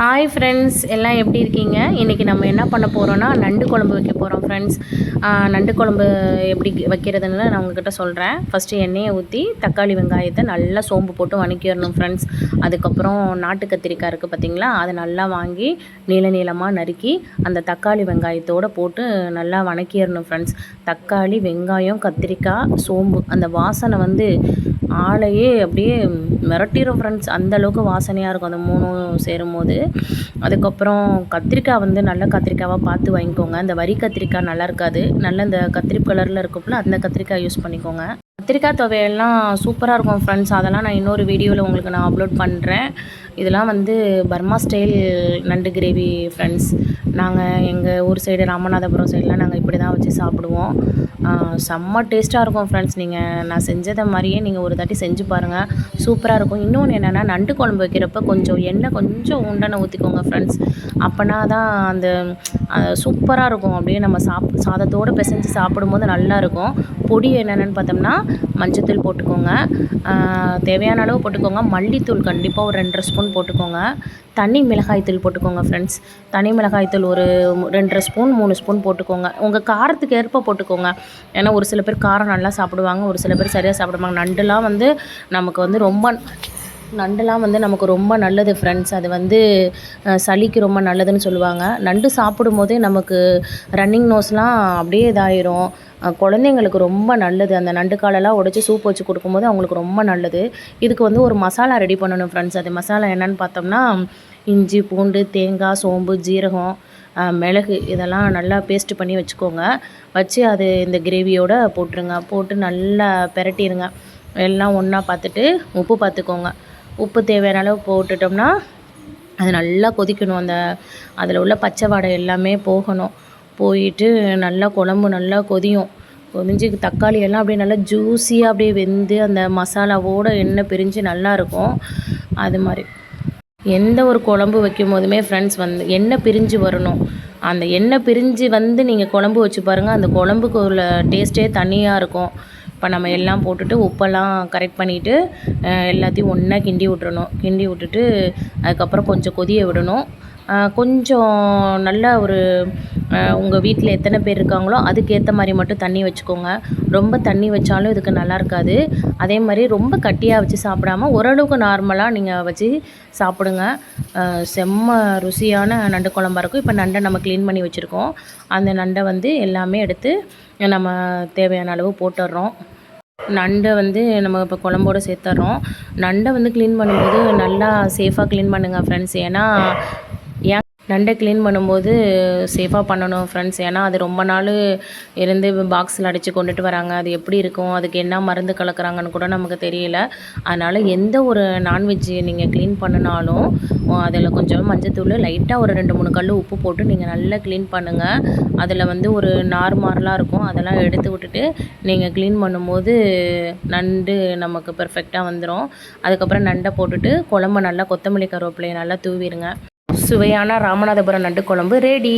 Hi friends, எல்லாம் எப்படி இருக்கீங்க? இன்றைக்கி நம்ம என்ன பண்ண போகிறோன்னா நண்டு குழம்பு வைக்க போகிறோம் ஃப்ரெண்ட்ஸ். நண்டு குழம்பு எப்படி வைக்கிறதுன்னு நான் உங்ககிட்ட சொல்கிறேன். ஃபஸ்ட்டு எண்ணெயை ஊற்றி தக்காளி வெங்காயத்தை நல்லா சோம்பு போட்டு வதக்கிடணும் ஃப்ரெண்ட்ஸ். அதுக்கப்புறம் நாட்டு கத்திரிக்காய் இருக்குது பார்த்திங்களா, அதை நல்லா வாங்கி நீளமாக நறுக்கி அந்த தக்காளி வெங்காயத்தோடு போட்டு நல்லா வதக்கிடணும் ஃப்ரெண்ட்ஸ். தக்காளி வெங்காயம் கத்திரிக்காய் சோம்பு அந்த வாசனை வந்து ஆளையே அப்படியே மிரட்டிடும் ஃப்ரெண்ட்ஸ். அந்தளவுக்கு வாசனையாக இருக்கும் அந்த மூணும் சேரும்போது. அதுக்கப்புறம் கத்திரிக்காய் வந்து நல்ல கத்திரிக்காவாக பார்த்து வாங்கிக்கோங்க. அந்த வரி கத்திரிக்காய் நல்லா இருக்காது, நல்ல இந்த கத்திரி கலரில் இருக்கும்ல அந்த கத்திரிக்காய் யூஸ் பண்ணிக்கோங்க. கத்திரிக்காய் துவையெல்லாம் சூப்பராக இருக்கும் ஃப்ரெண்ட்ஸ். அதெல்லாம் நான் இன்னொரு வீடியோவில் உங்களுக்கு நான் அப்லோட் பண்ணுறேன். இதெல்லாம் வந்து பர்மா ஸ்டைல் நண்டு கிரேவி ஃப்ரெண்ட்ஸ். நாங்கள் எங்கள் ஊர் சைடு ராமநாதபுரம் சைடெலாம் நாங்கள் இப்படி தான் வச்சு சாப்பிடுவோம். செம்ம டேஸ்ட்டாக இருக்கும் ஃப்ரெண்ட்ஸ். நான் செஞ்சதை மாதிரியே நீங்கள் ஒரு தாட்டி செஞ்சு பாருங்கள், சூப்பராக இருக்கும். இன்னொன்று என்னென்னா, நண்டு குழம்பு வைக்கிறப்ப கொஞ்சம் எண்ணெய் கொஞ்சம் உண்டனை ஊற்றிக்கோங்க ஃப்ரெண்ட்ஸ். அப்போனா தான் அந்த சூப்பராக இருக்கும். அப்படியே நம்ம சாதத்தோடு பிசைஞ்சு சாப்பிடும்போது நல்லாயிருக்கும். பொடி என்னென்னு பார்த்தோம்னா, மஞ்சத்தூள் போட்டுக்கோங்க, தேவையான அளவு போட்டுக்கோங்க. மல்லித்தூள் கண்டிப்பாக ஒரு 2.5 ஸ்பூன் போட்டுக்கோங்க. தனி மிளகாய்த்தூள் போட்டுக்கோங்க ஃப்ரெண்ட்ஸ். தனி மிளகாய்த்தூள் ஒரு 2.5 ஸ்பூன் 3 ஸ்பூன் போட்டுக்கோங்க. உங்கள் காரத்துக்கு ஏற்ப போட்டுக்கோங்க. ஏன்னா ஒரு சில பேர் காரம் நல்லா சாப்பிடுவாங்க, ஒரு சில பேர் சரியாக சாப்பிடுவாங்க. நண்டுலாம் வந்து நமக்கு ரொம்ப நல்லது ஃப்ரெண்ட்ஸ். அது வந்து சளிக்கு ரொம்ப நல்லதுன்னு சொல்லுவாங்க. நண்டு சாப்பிடும்போதே நமக்கு ரன்னிங் நோஸ்லாம் அப்படியே இதாயிரும். குழந்தைங்களுக்கு ரொம்ப நல்லது. அந்த நண்டு காலெல்லாம் உடைச்சி சூப் வச்சு கொடுக்கும்போது அவங்களுக்கு ரொம்ப நல்லது. இதுக்கு வந்து ஒரு மசாலா ரெடி பண்ணணும் ஃப்ரெண்ட்ஸ். அது மசாலா என்னென்னு பார்த்தோம்னா, இஞ்சி பூண்டு தேங்காய் சோம்பு ஜீரகம் மிளகு இதெல்லாம் நல்லா பேஸ்ட்டு பண்ணி வச்சுக்கோங்க. வச்சு அது இந்த கிரேவியோடு போட்டுருங்க. போட்டு நல்லா பெரட்டிடுங்க. எல்லாம் ஒன்றா பார்த்துட்டு உப்பு பார்த்துக்கோங்க. உப்பு தேவையான அளவு போட்டுட்டோம்னா அது நல்லா கொதிக்கணும். அதில் உள்ள பச்சை வாடை எல்லாமே போகணும். போயிட்டு நல்லா குழம்பு நல்லா கொதிஞ்சு தக்காளி எல்லாம் அப்படியே நல்லா ஜூஸியாக அப்படியே வெந்து அந்த மசாலாவோட எண்ணெய் பிரிஞ்சு நல்லாயிருக்கும். அது மாதிரி எந்த ஒரு குழம்பு வைக்கும் போதுமே ஃப்ரெண்ட்ஸ் வந்து எண்ணெய் பிரிஞ்சு வரணும். அந்த எண்ணெய் பிரிஞ்சு வந்து நீங்கள் குழம்பு வச்சு பாருங்கள், அந்த குழம்புக்கு உள்ள டேஸ்ட்டே தனியாக இருக்கும். இப்போ நம்ம எல்லாம் போட்டுட்டு உப்பெல்லாம் கரெக்ட் பண்ணிவிட்டு எல்லாத்தையும் ஒன்றா கிண்டி விட்டுறணும். கிண்டி விட்டுட்டு அதுக்கப்புறம் கொஞ்சம் கொதிய விடணும். கொஞ்சம் நல்ல ஒரு உங்கள் வீட்டில் எத்தனை பேர் இருக்காங்களோ அதுக்கேற்ற மாதிரி மட்டும் தண்ணி வச்சுக்கோங்க. ரொம்ப தண்ணி வச்சாலும் இதுக்கு நல்லா இருக்காது. அதே மாதிரி ரொம்ப கட்டியாக வச்சு சாப்பிடாமல் ஓரளவுக்கு நார்மலாக நீங்கள் வச்சு சாப்பிடுங்க. செம்ம ருசியான நண்டு குழம்பா இருக்கும். இப்போ நண்டை நம்ம க்ளீன் பண்ணி வச்சுருக்கோம். அந்த நண்டை வந்து எல்லாமே எடுத்து நம்ம தேவையான அளவு போட்டுடுறோம். நண்டை வந்து நம்ம இப்போ குழம்போடு சேர்த்துட்றோம். நண்டை வந்து க்ளீன் பண்ணும்போது நல்லா சேஃபாக க்ளீன் பண்ணுங்கள் ஃப்ரெண்ட்ஸ். ஏன்னா நண்டை க்ளீன் பண்ணும்போது சேஃபாக பண்ணணும் ஃப்ரெண்ட்ஸ். ஏன்னா அது ரொம்ப நாள் இருந்து பாக்ஸில் அடைச்சி கொண்டுட்டு வராங்க. அது எப்படி இருக்கும், அதுக்கு என்ன மருந்து கலக்கிறாங்கன்னு கூட நமக்கு தெரியல. அதனால் எந்த ஒரு நான்வெஜ் நீங்கள் க்ளீன் பண்ணினாலும் அதில் கொஞ்சம் மஞ்சத்தூள் லைட்டாக ஒரு 2-3 கல் உப்பு போட்டு நீங்கள் நல்லா க்ளீன் பண்ணுங்கள். அதில் வந்து ஒரு நார்மலாக இருக்கும், அதெல்லாம் எடுத்து விட்டுட்டு நீங்கள் க்ளீன் பண்ணும்போது நண்டு நமக்கு பெர்ஃபெக்டாக வந்துடும். அதுக்கப்புறம் நண்டை போட்டுட்டு குழம்பு நல்லா கொத்தமல்லி கருவேப்பிலையை நல்லா தூவிடுங்க. சுவையான ராமநாதபுரம் நண்டு குழம்பு ரெடி.